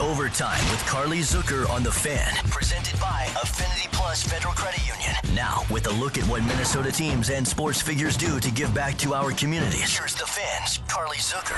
Overtime with Carly Zucker on The Fan, presented by Affinity Plus Federal Credit Union. Now, with a look at what Minnesota teams and sports figures do to give back to our communities, here's The Fan's Carly Zucker.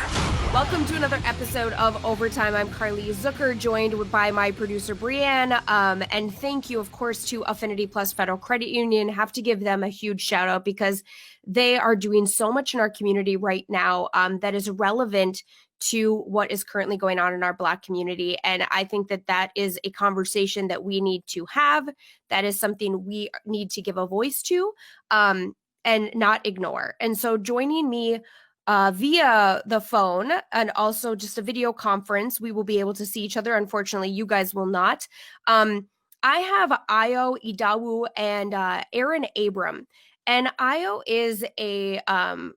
Welcome to another episode of Overtime. I'm Carly Zucker, joined by my producer, Brianne. And thank you, of course, to Affinity Plus Federal Credit Union. Have to give them a huge shout out because they are doing so much in our community right now that is relevant to what is currently going on in our Black community. And I think that that is a conversation that we need to have. That is something we need to give a voice to and not ignore. And so joining me via the phone and also just a video conference, we will be able to see each other. Unfortunately, you guys will not. I have Ayo Idowu and Aaron Abram. And Ayo is a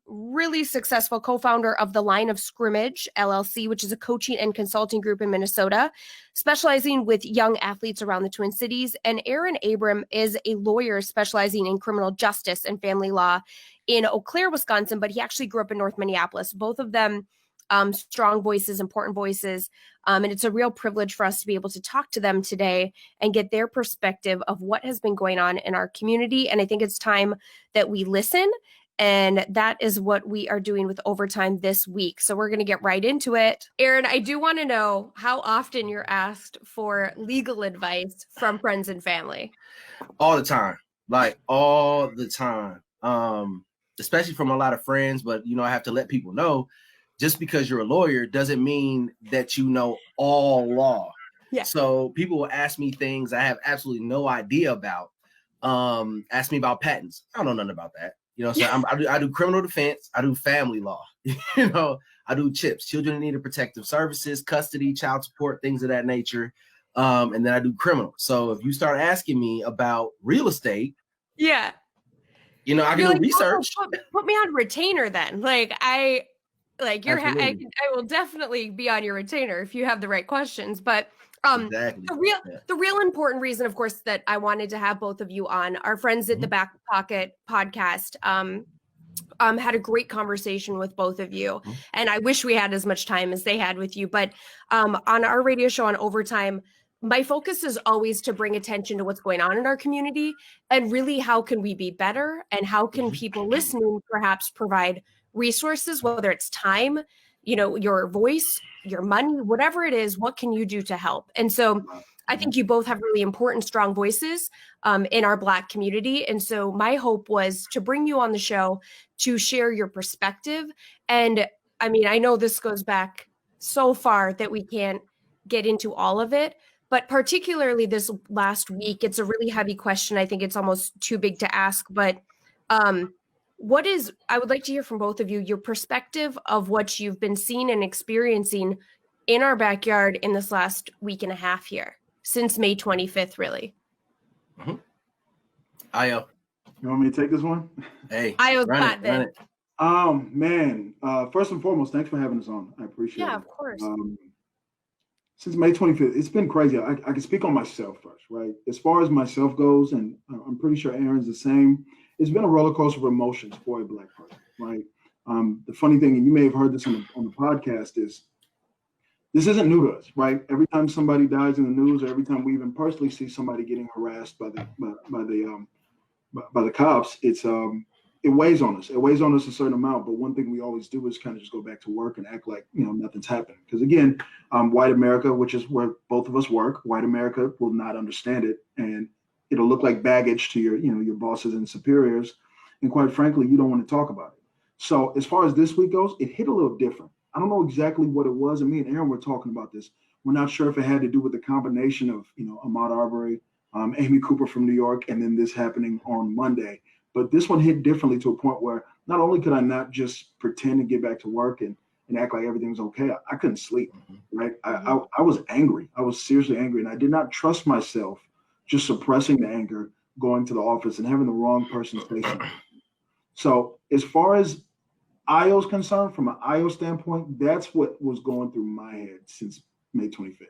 really successful co-founder of the Line of Scrimmage, LLC, which is a coaching and consulting group in Minnesota, specializing with young athletes around the Twin Cities. And Aaron Abram is a lawyer specializing in criminal justice and family law in Eau Claire, Wisconsin, but he actually grew up in North Minneapolis. Both of them strong voices, important voices. And it's a real privilege for us to be able to talk to them today and get their perspective of what has been going on in our community. And I think it's time that we listen. And that is what we are doing with Overtime this week. So we're going to get right into it. Aaron, I do want to know how often you're asked for legal advice from friends and family. All the time, like all the time, especially from a lot of friends. But, you know, I have to let people know, just because you're a lawyer doesn't mean that you know all law. Yeah. So people will ask me things I have absolutely no idea about. Ask me about patents. I don't know nothing about that. You know, so I do criminal defense. I do family law. You know, I do CHIPS, children in need of protective services, custody, child support, things of that nature. And then I do criminal. So if you start asking me about real estate, yeah, you know, I can do research. Put me on retainer then. I will definitely be on your retainer if you have the right questions. But exactly. the real important reason, of course, that I wanted to have both of you on, our friends at the Back Pocket podcast had a great conversation with both of you. And I wish we had as much time as they had with you. But on our radio show on Overtime, my focus is always to bring attention to what's going on in our community and really how can we be better and how can people listening perhaps provide resources, whether it's time, you know, your voice, your money, whatever it is, what can you do to help? And so I think you both have really important, strong voices in our Black community. And so my hope was to bring you on the show to share your perspective. And I mean, I know this goes back so far that we can't get into all of it, but particularly this last week, it's a really heavy question. I think it's almost too big to ask, but I would like to hear from both of you, your perspective of what you've been seeing and experiencing in our backyard in this last week and a half here, since May 25th, really. Ayo. You want me to take this one? Hey, Ayo's got then. Man, first and foremost, thanks for having us on. I appreciate it. Yeah, of course. Since May 25th, it's been crazy. I can speak on myself first, right? As far as myself goes, and I'm pretty sure Aaron's the same, it's been a roller coaster of emotions for a Black person, right? The funny thing, and you may have heard this on the podcast, is this isn't new to us, right? Every time somebody dies in the news, or every time we even personally see somebody getting harassed by the cops, it weighs on us. It weighs on us a certain amount. But one thing we always do is kind of just go back to work and act like, you know, nothing's happening. Because again, white America, which is where both of us work, white America will not understand it, and it'll look like baggage to your bosses and superiors. And quite frankly, you don't want to talk about it. So as far as this week goes, it hit a little different. I don't know exactly what it was. And me and Aaron were talking about this. We're not sure if it had to do with the combination of, you know, Ahmaud Arbery, Amy Cooper from New York, and then this happening on Monday. But this one hit differently to a point where not only could I not just pretend to get back to work and act like everything was okay, I couldn't sleep, right? I was angry. I was seriously angry. And I did not trust myself just suppressing the anger, going to the office and having the wrong person say something. So as far as Ayo's concerned, from an Ayo standpoint, that's what was going through my head since May 25th.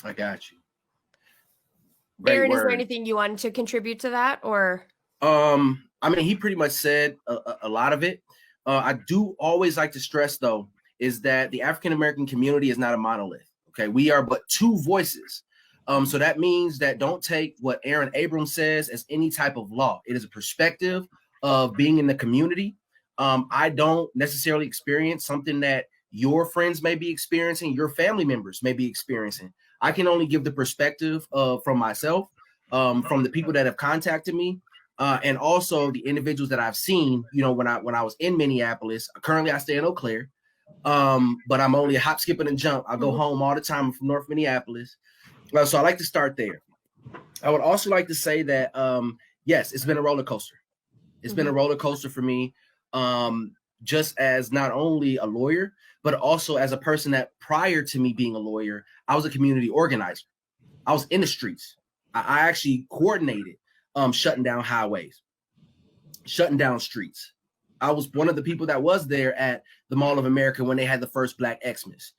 I got you. Aaron, is there anything you wanted to contribute to that, or? I mean, he pretty much said a lot of it. I do always like to stress, though, is that the African-American community is not a monolith. Okay, we are but two voices. So that means that don't take what Aaron Abram says as any type of law. It is a perspective of being in the community. I don't necessarily experience something that your friends may be experiencing, your family members may be experiencing. I can only give the perspective from myself, from the people that have contacted me, and also the individuals that I've seen. When I was in Minneapolis. Currently, I stay in Eau Claire, but I'm only a hop, skip, and a jump. I go home all the time from North Minneapolis. So I like to start there. I would also like to say that, yes, it's been a roller coaster. It's been a roller coaster for me, just as not only a lawyer, but also as a person that prior to me being a lawyer, I was a community organizer. I was in the streets. I actually coordinated shutting down highways, shutting down streets. I was one of the people that was there at the Mall of America when they had the first Black Xmas.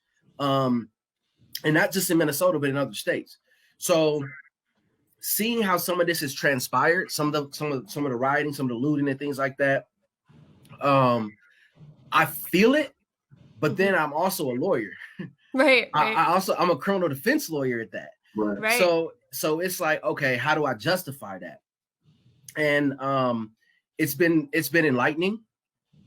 And not just in Minnesota, but in other states. So seeing how some of this has transpired, some of the rioting, some of the looting and things like that, I feel it, but then I'm also a lawyer. Right. I'm a criminal defense lawyer at that. Right. So it's like, okay, how do I justify that? And it's been enlightening,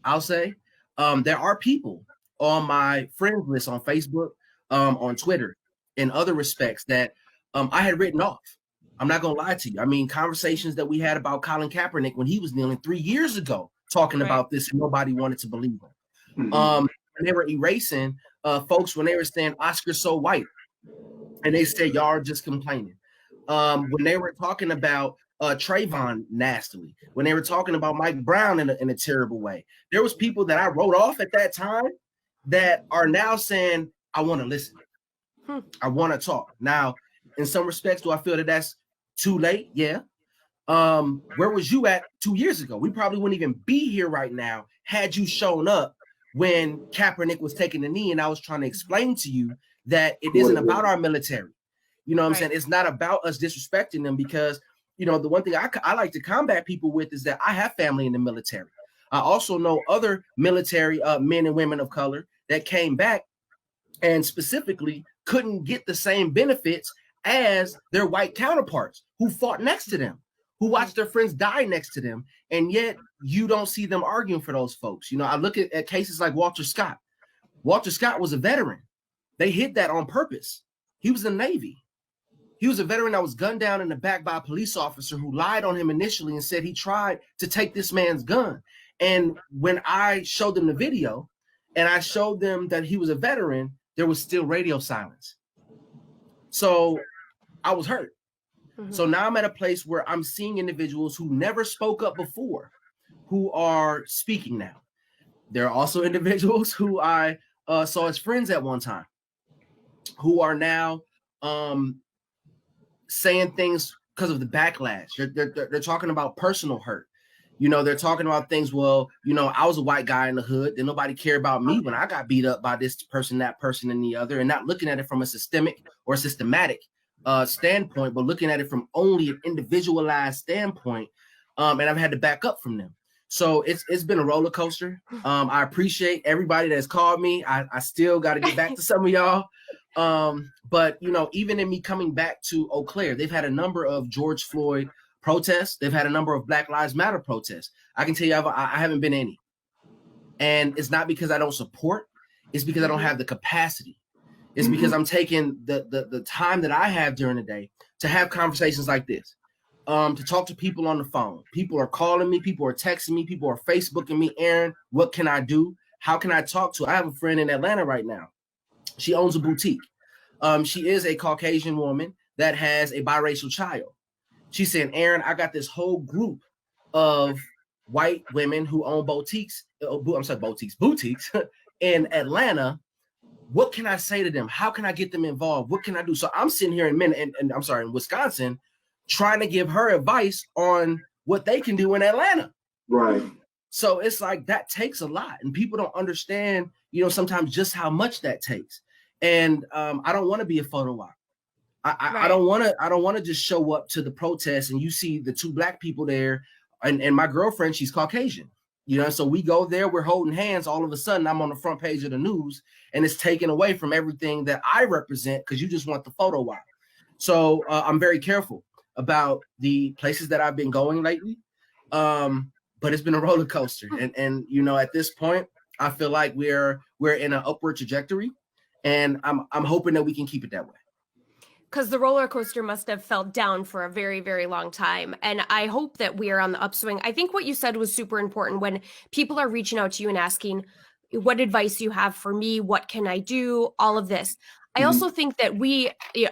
I'll say. There are people on my friends list on Facebook, on Twitter, in other respects that I had written off. I'm not gonna lie to you. I mean, conversations that we had about Colin Kaepernick when he was kneeling 3 years ago, talking about this, and nobody wanted to believe him. When they were erasing folks, when they were saying Oscar's so white, and they said y'all are just complaining. When they were talking about Trayvon nastily, when they were talking about Mike Brown in a terrible way, there was people that I wrote off at that time that are now saying, I want to listen. I want to talk. Now, in some respects, do I feel that that's too late? Yeah. Where was you at 2 years ago? We probably wouldn't even be here right now had you shown up when Kaepernick was taking the knee and I was trying to explain to you that it isn't about our military. You know what I'm saying? It's not about us disrespecting them because, the one thing I like to combat people with is that I have family in the military. I also know other military men and women of color that came back and specifically couldn't get the same benefits as their white counterparts who fought next to them, who watched their friends die next to them. And yet you don't see them arguing for those folks. I look at cases like Walter Scott. Walter Scott was a veteran. They hid that on purpose. He was in the Navy. He was a veteran that was gunned down in the back by a police officer who lied on him initially and said he tried to take this man's gun. And when I showed them the video and I showed them that he was a veteran, there was still radio silence. So I was hurt. So now I'm at a place where I'm seeing individuals who never spoke up before, who are speaking now. There are also individuals who I saw as friends at one time, who are now saying things because of the backlash. They're talking about personal hurt. They're talking about things. Well, I was a white guy in the hood. Then nobody cared about me when I got beat up by this person, that person, and the other, and not looking at it from a systemic or systematic standpoint, but looking at it from only an individualized standpoint. And I've had to back up from them. So it's been a roller coaster. I appreciate everybody that's called me. I still got to get back to some of y'all. But even in me coming back to Eau Claire, they've had a number of George Floyd protests. They've had a number of Black Lives Matter protests. I can tell you I haven't been any. And it's not because I don't support. It's because I don't have the capacity. It's because I'm taking the time that I have during the day to have conversations like this, to talk to people on the phone. People are calling me. People are texting me. People are Facebooking me. Aaron, what can I do? How can I talk to? I have a friend in Atlanta right now. She owns a boutique. She is a Caucasian woman that has a biracial child. She's saying, Aaron, I got this whole group of white women who own boutiques in Atlanta. What can I say to them? How can I get them involved? What can I do? So I'm sitting here in Wisconsin, trying to give her advice on what they can do in Atlanta. Right. So it's like that takes a lot, and people don't understand, sometimes just how much that takes. And I don't want to be a photo op. I don't want to just show up to the protest and you see the two Black people there, and my girlfriend, she's Caucasian. So we go there, we're holding hands. All of a sudden, I'm on the front page of the news, and it's taken away from everything that I represent because you just want the photo op. So I'm very careful about the places that I've been going lately. But it's been a roller coaster, and at this point, I feel like we're in an upward trajectory, and I'm hoping that we can keep it that way. Because the roller coaster must have felt down for a very, very long time. And I hope that we are on the upswing. I think what you said was super important when people are reaching out to you and asking what advice you have for me, what can I do, all of this. I also think that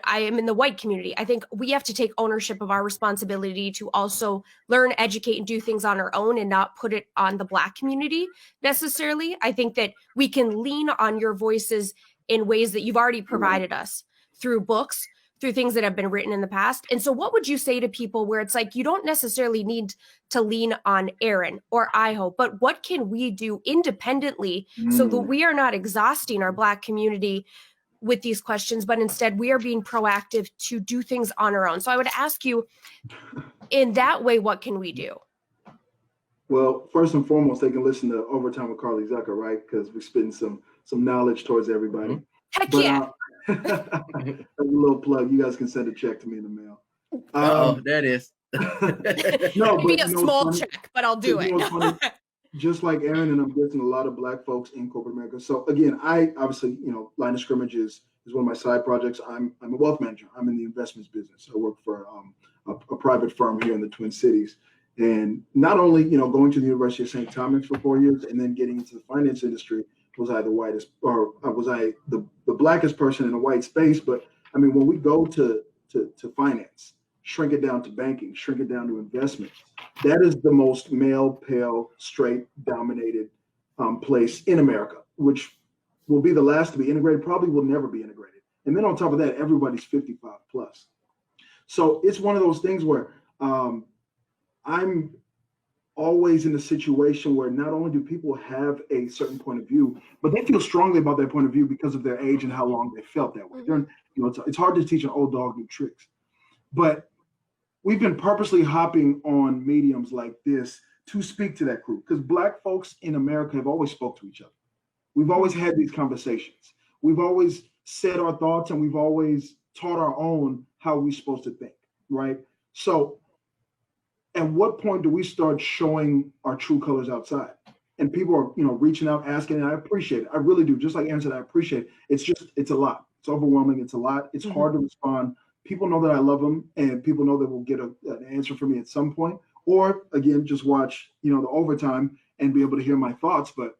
I am in the white community. I think we have to take ownership of our responsibility to also learn, educate, and do things on our own and not put it on the Black community necessarily. I think that we can lean on your voices in ways that you've already provided us through books, through things that have been written in the past. And so what would you say to people where it's like, you don't necessarily need to lean on Aaron or Iho, but what can we do independently so that we are not exhausting our Black community with these questions, but instead we are being proactive to do things on our own? So I would ask you in that way, what can we do? Well, first and foremost, they can listen to Overtime with Carly Zucker, right? Because we're spitting some knowledge towards everybody. Heck yeah. A little plug. You guys can send a check to me in the mail. There it is. No, It'd be a small check, but I'll do it. Funny, just like Aaron, and I'm guessing a lot of Black folks in corporate America. So again, I obviously, Line of Scrimmage is one of my side projects. I'm a wealth manager. I'm in the investments business. I work for a private firm here in the Twin Cities. And not only, going to the University of St. Thomas for 4 years and then getting into the finance industry, was I the whitest, or was I the Blackest person in a white space? But I mean, when we go to finance, shrink it down to banking, shrink it down to investments, that is the most male, pale, straight dominated place in America, which will be the last to be integrated, probably will never be integrated. And then on top of that, everybody's 55 plus. So it's one of those things where I'm always in a situation where not only do people have a certain point of view, but they feel strongly about their point of view because of their age and how long they felt that way. It's hard to teach an old dog new tricks, but we've been purposely hopping on mediums like this to speak to that group, because Black folks in America have always spoke to each other. We've always had these conversations. We've always said our thoughts, and we've always taught our own how we're supposed to think, right? So at what point do we start showing our true colors outside? And people are, reaching out, asking, and I appreciate it. I really do. Just like Aaron said, I appreciate it. It's a lot. It's overwhelming. It's a lot. It's hard to respond. People know that I love them, and people know that we'll get an answer from me at some point. Or again, just watch, the Overtime and be able to hear my thoughts. But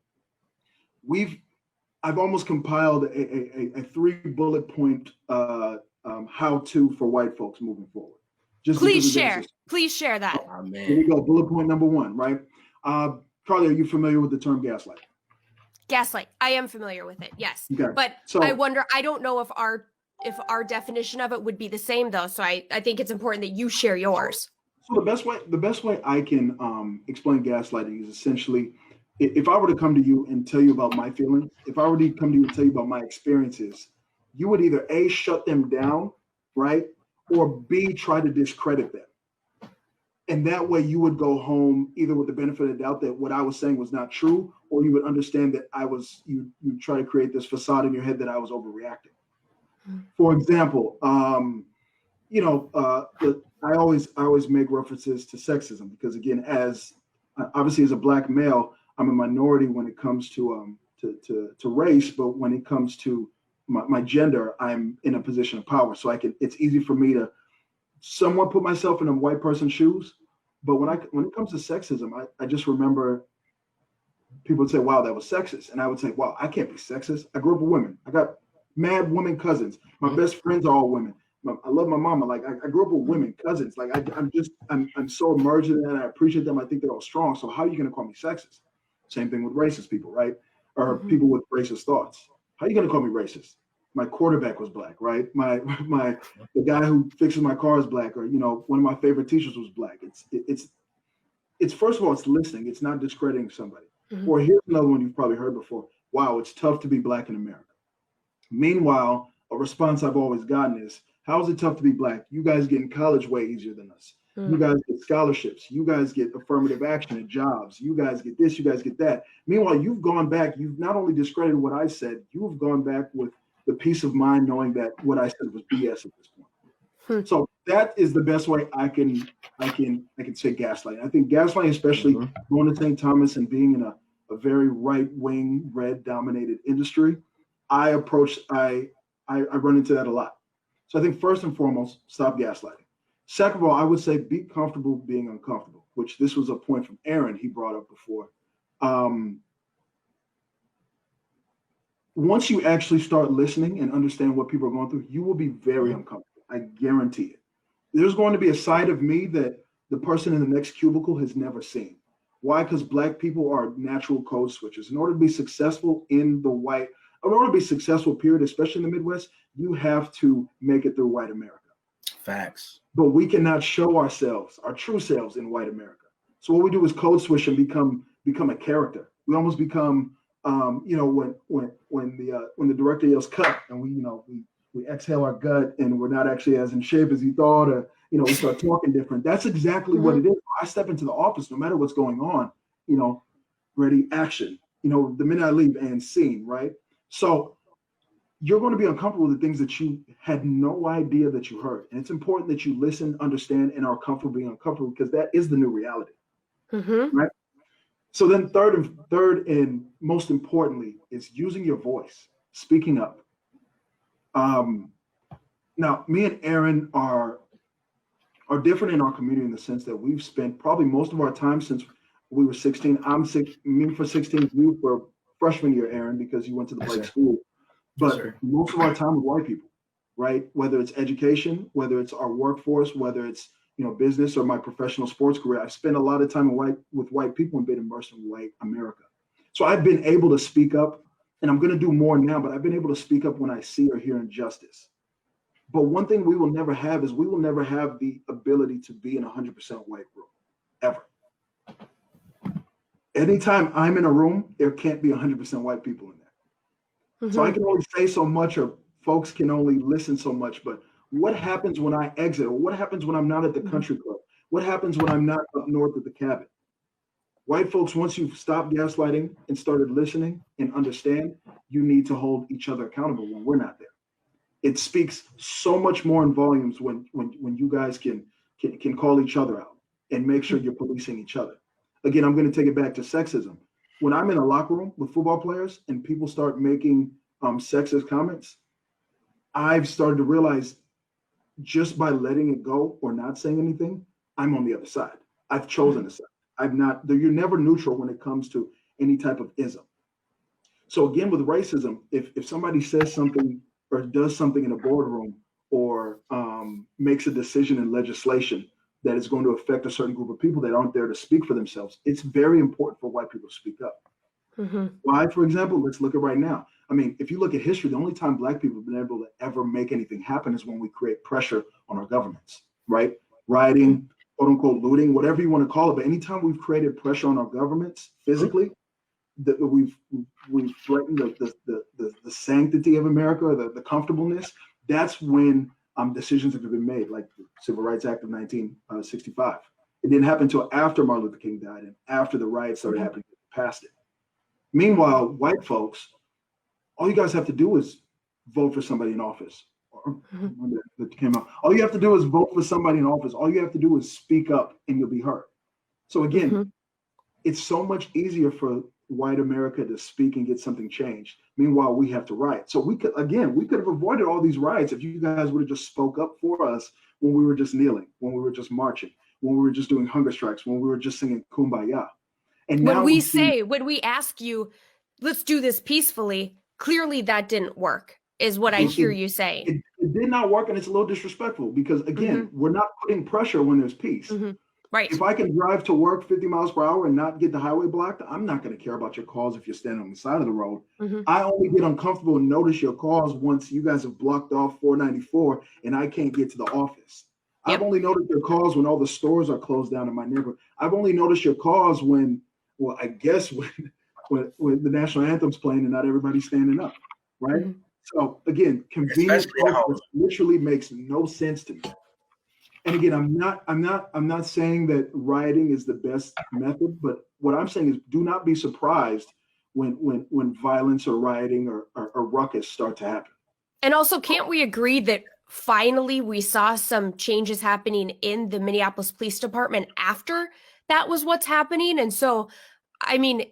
I've almost compiled a 3-bullet point how-to for white folks moving forward. Please share that. Oh, man. Here we go. Bullet point number 1, right? Carly, are you familiar with the term gaslight? Gaslight. I am familiar with it. Yes. Okay. But so, I wonder, I don't know if our definition of it would be the same though. So I think it's important that you share yours. So the best way I can explain gaslighting is essentially, if I were to come to you and tell you about my feelings, if I were to come to you and tell you about my experiences, you would either A, shut them down, right? Or B, try to discredit them. And that way you would go home either with the benefit of the doubt that what I was saying was not true, or you would understand that you try to create this facade in your head that I was overreacting. For example, I always make references to sexism because, again, obviously as a Black male, I'm a minority when it comes to race, but when it comes to my gender, I'm in a position of power. So it's easy for me to somewhat put myself in a white person's shoes. But when it comes to sexism, I just remember people would say, wow, that was sexist. And I would say, wow, I can't be sexist. I grew up with women. I got mad women cousins. My best friends are all women. I love my mama. Like I grew up with women cousins. Like I'm so immersed in it, and I appreciate them. I think they're all strong. So how are you going to call me sexist? Same thing with racist people, right? Or people with racist thoughts. How are you going to call me racist? My quarterback was Black, right? The guy who fixes my car is Black, or one of my favorite teachers was Black. It's first of all, it's listening. It's not discrediting somebody. Or here's another one you've probably heard before. Wow, it's tough to be Black in America. Meanwhile, a response I've always gotten is, how is it tough to be Black? You guys get in college way easier than us. You guys get scholarships. You guys get affirmative action and jobs. You guys get this. You guys get that. Meanwhile, you've gone back. You've not only discredited what I said, you've gone back with the peace of mind knowing that what I said was BS at this point. So that is the best way I can say gaslighting. I think gaslighting, especially going to St. Thomas and being in a very right-wing, red-dominated industry, I run into that a lot. So I think first and foremost, stop gaslighting. Second of all, I would say be comfortable being uncomfortable, which this was a point from Aaron he brought up before. Once you actually start listening and understand what people are going through, you will be very uncomfortable. I guarantee it. There's going to be a side of me that the person in the next cubicle has never seen. Why? Because Black people are natural code switchers. In order to be successful in order to be successful, period, especially in the Midwest, you have to make it through white America. Facts. But we cannot show ourselves, our true selves, in white America. So what we do is code switch and become a character. We almost become, when the director yells cut, and we exhale our gut, and we're not actually as in shape as he thought, or we start talking different. That's exactly what it is. I step into the office, no matter what's going on, ready, action. The minute I leave, and scene, right? So you're going to be uncomfortable with the things that you had no idea that you heard. And it's important that you listen, understand, and are comfortable being uncomfortable, because that is the new reality. Right? So then third and most importantly is using your voice, speaking up. Now, me and Aaron are different in our community in the sense that we've spent probably most of our time since we were 16. Me for 16, you for freshman year, Aaron, because you went to the Blake school. But most of our time with white people, right? Whether it's education, whether it's our workforce, whether it's business or my professional sports career, I've spent a lot of time with white people and been immersed in white America. So I've been able to speak up, and I'm going to do more now, but I've been able to speak up when I see or hear injustice. But one thing we will never have is we will never have the ability to be in a 100% white room, ever. Anytime I'm in a room, there can't be 100% white people in there. So I can only say so much, or folks can only listen so much. But what happens when I exit? Or what happens when I'm not at the country club? What happens when I'm not up north at the cabin? White folks, once you've stopped gaslighting and started listening and understand, you need to hold each other accountable when we're not there. It speaks so much more in volumes when you guys can call each other out and make sure you're policing each other. Again, I'm going to take it back to sexism. When I'm in a locker room with football players and people start making sexist comments, I've started to realize just by letting it go or not saying anything, I'm on the other side. I've chosen a side. You're never neutral when it comes to any type of ism. So again, with racism, if somebody says something or does something in a boardroom or makes a decision in legislation that is going to affect a certain group of people that aren't there to speak for themselves, it's very important for white people to speak up. Why, for example, let's look at right now. I mean, if you look at history, the only time Black people have been able to ever make anything happen is when we create pressure on our governments, right? Rioting, quote unquote, looting, whatever you want to call it. But anytime we've created pressure on our governments physically, that we've threatened the sanctity of America, or the comfortableness, that's when decisions have been made, like the Civil Rights Act of 1965. It didn't happen until after Martin Luther King died and after the riots started happening, past it. Meanwhile, white folks, all you guys have to do is vote for somebody in office. That came out. All you have to do is vote for somebody in office. All you have to do is speak up and you'll be heard. So again, it's so much easier for white America to speak and get something changed. Meanwhile, we have to riot. So we could have avoided all these riots if you guys would have just spoke up for us when we were just kneeling, when we were just marching, when we were just doing hunger strikes, when we were just singing Kumbaya. And when we ask you, let's do this peacefully, clearly that didn't work, is what I hear you saying. It did not work, and it's a little disrespectful because, again, we're not putting pressure when there's peace. Right. If I can drive to work 50 miles per hour and not get the highway blocked, I'm not going to care about your calls if you're standing on the side of the road. I only get uncomfortable and notice your calls once you guys have blocked off 494 and I can't get to the office. I've only noticed your calls when all the stores are closed down in my neighborhood. I've only noticed your calls when the national anthem's playing and not everybody's standing up, right? So again, convenience literally makes no sense to me. And again, I'm not saying that rioting is the best method, but what I'm saying is do not be surprised when violence or rioting or ruckus start to happen. And also, can't we agree that finally we saw some changes happening in the Minneapolis Police Department after that was what's happening? And so, I mean,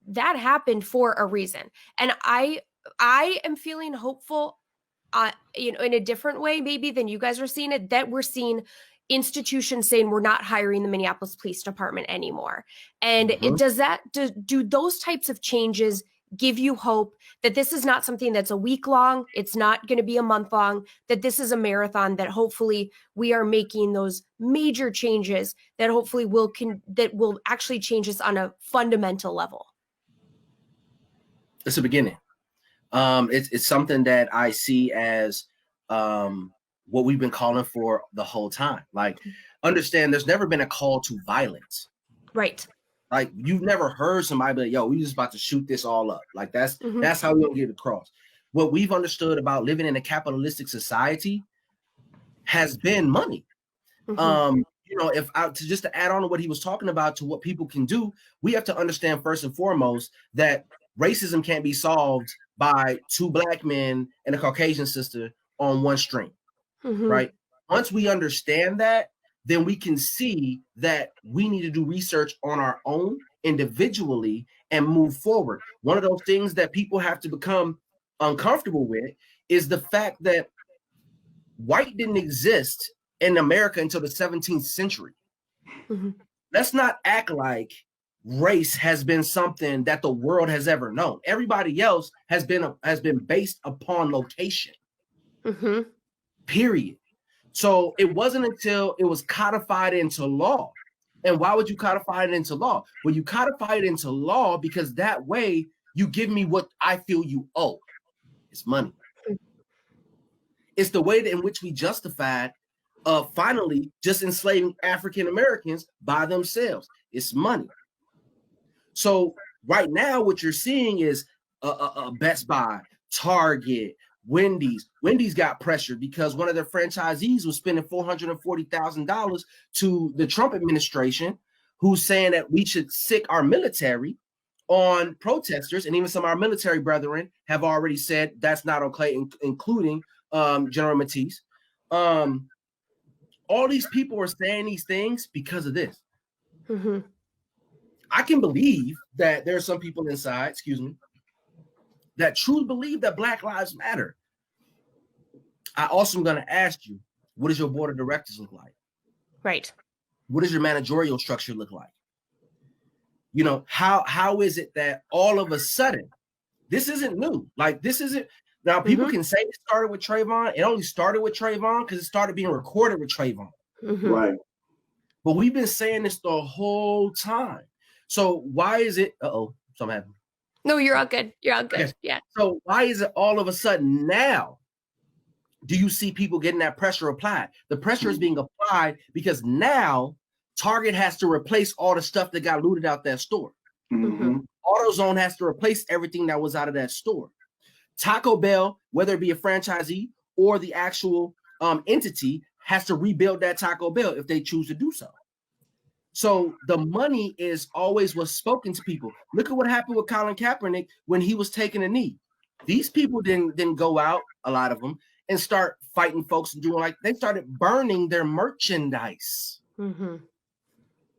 that happened for a reason. And I am feeling hopeful, in a different way maybe than you guys are seeing it, that we're seeing institutions saying we're not hiring the Minneapolis Police Department anymore. And do those types of changes give you hope that this is not something that's a week long, it's not going to be a month long, that this is a marathon, that hopefully we are making those major changes that hopefully will actually change us on a fundamental level? It's a beginning. It's something that I see as what we've been calling for the whole time. Like, understand there's never been a call to violence. Right. Like, you've never heard somebody be like, yo, we just about to shoot this all up. Like, that's how we don't get across. What we've understood about living in a capitalistic society has been money. To add on to what he was talking about, to what people can do, we have to understand first and foremost that racism can't be solved by two Black men and a Caucasian sister on one string, right? Once we understand that, then we can see that we need to do research on our own individually and move forward. One of those things that people have to become uncomfortable with is the fact that white didn't exist in America until the 17th century. Let's not act like race has been something that the world has ever known. Everybody else has been based upon location. Period. So it wasn't until it was codified into law. And why would you codify it into law? Well, you codify it into law because that way you give me what I feel you owe. It's money. It's the way in which we justified finally just enslaving African Americans by themselves. It's money. So right now, what you're seeing is Best Buy, Target, Wendy's. Wendy's got pressured because one of their franchisees was spending $440,000 to the Trump administration, who's saying that we should sick our military on protesters. And even some of our military brethren have already said that's not okay, including General Matisse. All these people are saying these things because of this. I can believe that there are some people inside, that truly believe that Black Lives Matter. I also am going to ask you, what does your board of directors look like? Right. What does your managerial structure look like? You know, how is it that all of a sudden, this isn't new. Like, this isn't, now people can say it started with Trayvon. It only started with Trayvon because it started being recorded with Trayvon. Right. But we've been saying this the whole time. So why is it, something happened. No, you're all good. You're all good. Okay. Yeah. So why is it all of a sudden now do you see people getting that pressure applied? The pressure is being applied because now Target has to replace all the stuff that got looted out that store. AutoZone has to replace everything that was out of that store. Taco Bell, whether it be a franchisee or the actual entity, has to rebuild that Taco Bell if they choose to do so. So the money is always what's spoken to people. Look at what happened with Colin Kaepernick when he was taking a knee. These people didn't go out, a lot of them, and start fighting folks and doing like, they started burning their merchandise.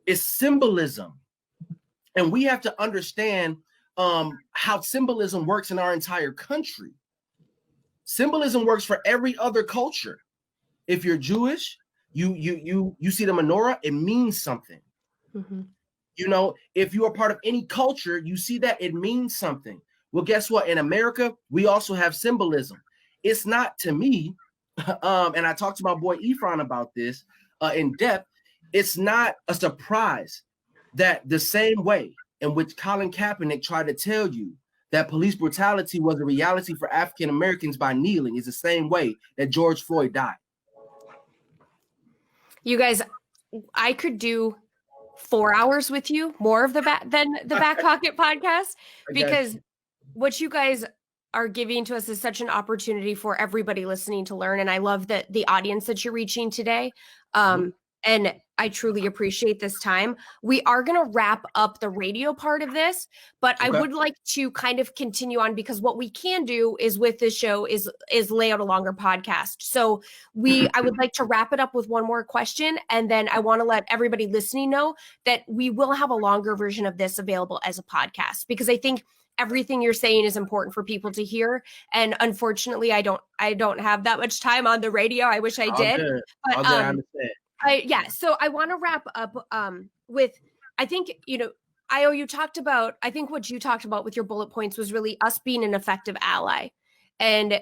It's symbolism. And we have to understand how symbolism works in our entire country. Symbolism works for every other culture. If you're Jewish, you see the menorah, it means something. You know, if you are part of any culture, you see that it means something. Well, guess what? In America, we also have symbolism. It's not, to me, and I talked to my boy Efron about this in depth, it's not a surprise that the same way in which Colin Kaepernick tried to tell you that police brutality was a reality for African Americans by kneeling is the same way that George Floyd died. You guys, I could do 4 hours with you, more of the Back Pocket podcast, because what you guys are giving to us is such an opportunity for everybody listening to learn. And I love that the audience that you're reaching today. And I truly appreciate this time. We are going to wrap up the radio part of this, but I would like to kind of continue on, because what we can do is with this show is lay out a longer podcast. So I would like to wrap it up with one more question. And then I want to let everybody listening know that we will have a longer version of this available as a podcast, because I think everything you're saying is important for people to hear. And unfortunately, I don't have that much time on the radio. I wish I did. But I understand. So I want to wrap up with, I think, Ayo, you talked about, I think what you talked about with your bullet points was really us being an effective ally and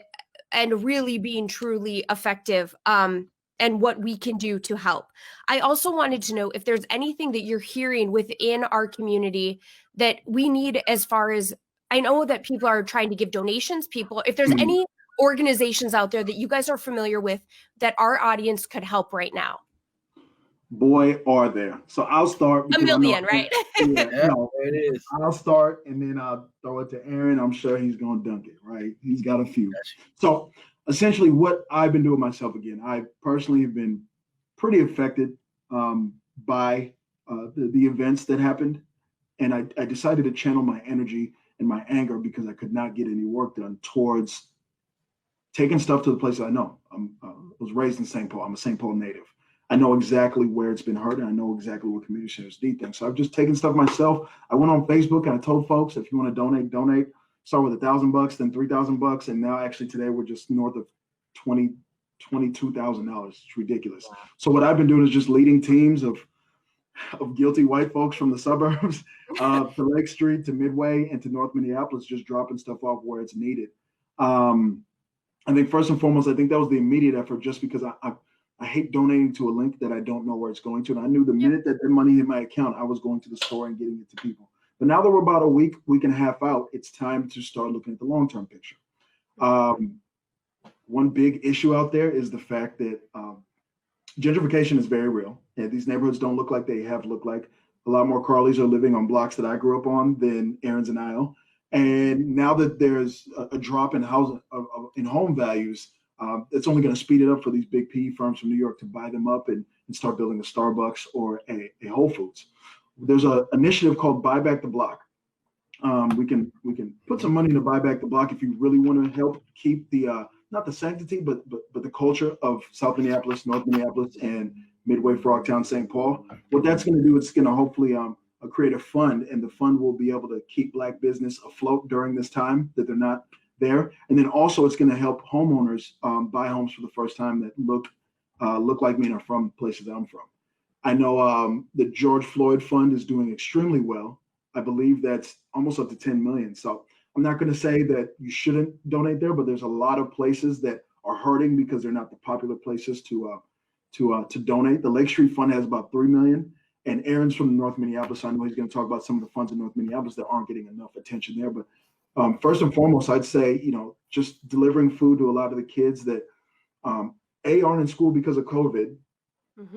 really being truly effective and what we can do to help. I also wanted to know if there's anything that you're hearing within our community that we need, as far as, I know that people are trying to give donations, if there's any organizations out there that you guys are familiar with that our audience could help right now. Boy, are there. So I'll start. A million, right? It is. I'll start, and then I'll throw it to Aaron. I'm sure he's going to dunk it, right? He's got a few. So essentially what I've been doing myself, again, I personally have been pretty affected by the events that happened. And I decided to channel my energy and my anger, because I could not get any work done, towards taking stuff to the places I know. I was raised in St. Paul. I'm a St. Paul native. I know exactly where it's been hurt, and I know exactly what community centers need things. So I've just taken stuff myself. I went on Facebook and I told folks, if you want to donate. Start with $1,000, then $3,000, and now actually today we're just north of $22,000. It's ridiculous. Wow. So what I've been doing is just leading teams of guilty white folks from the suburbs to Lake Street, to Midway, and to North Minneapolis, just dropping stuff off where it's needed. I think first and foremost, I think that was the immediate effort, just because I hate donating to a link that I don't know where it's going to. And I knew the minute that money hit my account, I was going to the store and getting it to people. But now that we're about a week and a half out, it's time to start looking at the long-term picture. One big issue out there is the fact that gentrification is very real. And these neighborhoods don't look like they have looked like. A lot more Carlys are living on blocks that I grew up on than Aaron's and Ayo. And now that there's a drop in housing, in home values, it's only going to speed it up for these big PE firms from New York to buy them up and start building a Starbucks or a Whole Foods. There's an initiative called Buy Back the Block. We can put some money to Buy Back the Block if you really want to help keep the not the sanctity, but the culture of South Minneapolis, North Minneapolis, and Midway, Frogtown, St. Paul. What that's going to do, it's going to hopefully create a fund, and the fund will be able to keep Black business afloat during this time that they're not there. And then also it's going to help homeowners buy homes for the first time that look like me and are from places that I'm from. I know the George Floyd Fund is doing extremely well. I believe that's almost up to 10 million. So I'm not going to say that you shouldn't donate there, but there's a lot of places that are hurting because they're not the popular places to donate. The Lake Street Fund has about 3 million, and Aaron's from North Minneapolis. So I know he's going to talk about some of the funds in North Minneapolis that aren't getting enough attention there. But first and foremost, I'd say, just delivering food to a lot of the kids that A, aren't in school because of COVID,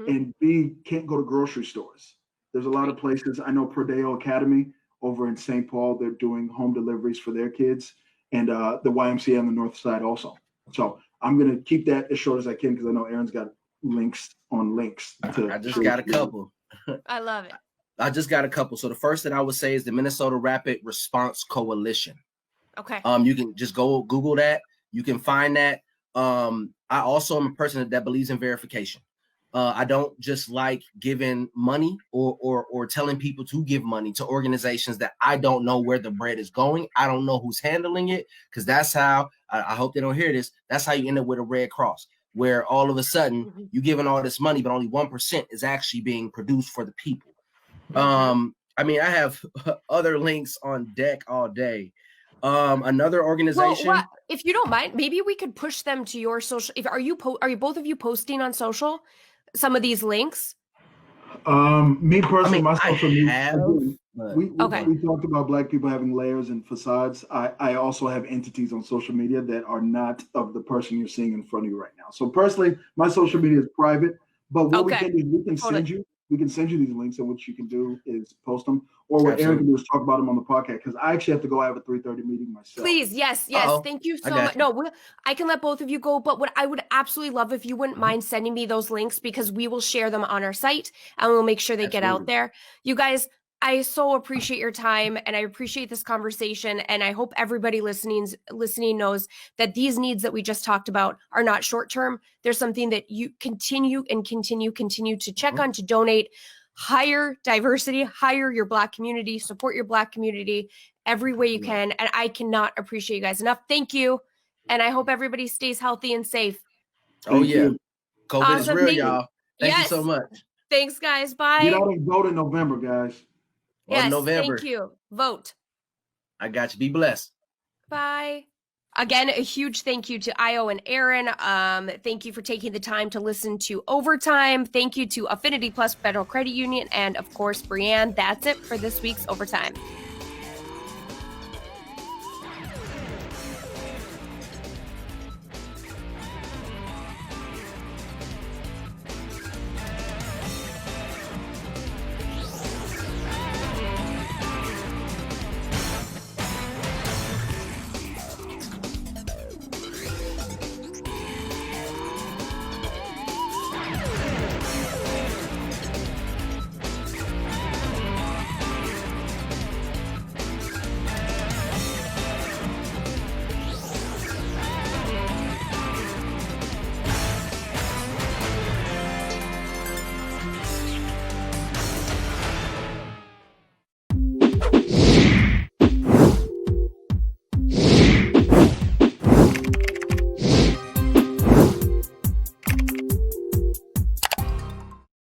and B, can't go to grocery stores. There's a lot of places. I know Prodeo Academy over in St. Paul, they're doing home deliveries for their kids, and the YMCA on the north side also. So I'm going to keep that as short as I can, because I know Aaron's got links on links. I just got a couple. I love it. I just got a couple. So the first thing I would say is the Minnesota Rapid Response Coalition. Okay. You can just go Google that. You can find that. I also am a person that believes in verification. I don't just like giving money or telling people to give money to organizations that I don't know where the bread is going. I don't know who's handling it, because that's how, I hope they don't hear this, that's how you end up with a Red Cross, where all of a sudden you're giving all this money, but only 1% is actually being produced for the people. I have other links on deck all day. Another organization. Well, if you don't mind, maybe we could push them to your social. Are you both of you posting on social some of these links? Me personally, my social media. We talked about Black people having layers and facades. I also have entities on social media that are not of the person you're seeing in front of you right now. So personally, my social media is private. But what we can do is we can we can send you these links, and what you can do is post them, or what Absolutely. Aaron can do is talk about them on the podcast, because I actually have to go. I have a 3:30 meeting myself. Please, yes. Uh-oh. Thank you I so got much. you. No, I can let both of you go, but what I would absolutely love if you wouldn't mind sending me those links, because we will share them on our site and we'll make sure they get out Absolutely. there. You guys, I so appreciate your time and I appreciate this conversation. And I hope everybody listening knows that these needs that we just talked about are not short term. There's something that you continue to check on, to donate, hire diversity, hire your Black community, support your Black community every way you can. And I cannot appreciate you guys enough. Thank you. And I hope everybody stays healthy and safe. Oh, Thank yeah. you. COVID is Awesome. real, Thank you. y'all. Thank you so Yes. much. Thanks, guys. Bye. Get out and vote in November, guys. On Yes, November. thank you. Vote. I got you. Be blessed. Bye. Again, a huge thank you to Ayo and Aaron. Thank you for taking the time to listen to Overtime. Thank you to Affinity Plus Federal Credit Union, and of course, Brianne. That's it for this week's Overtime.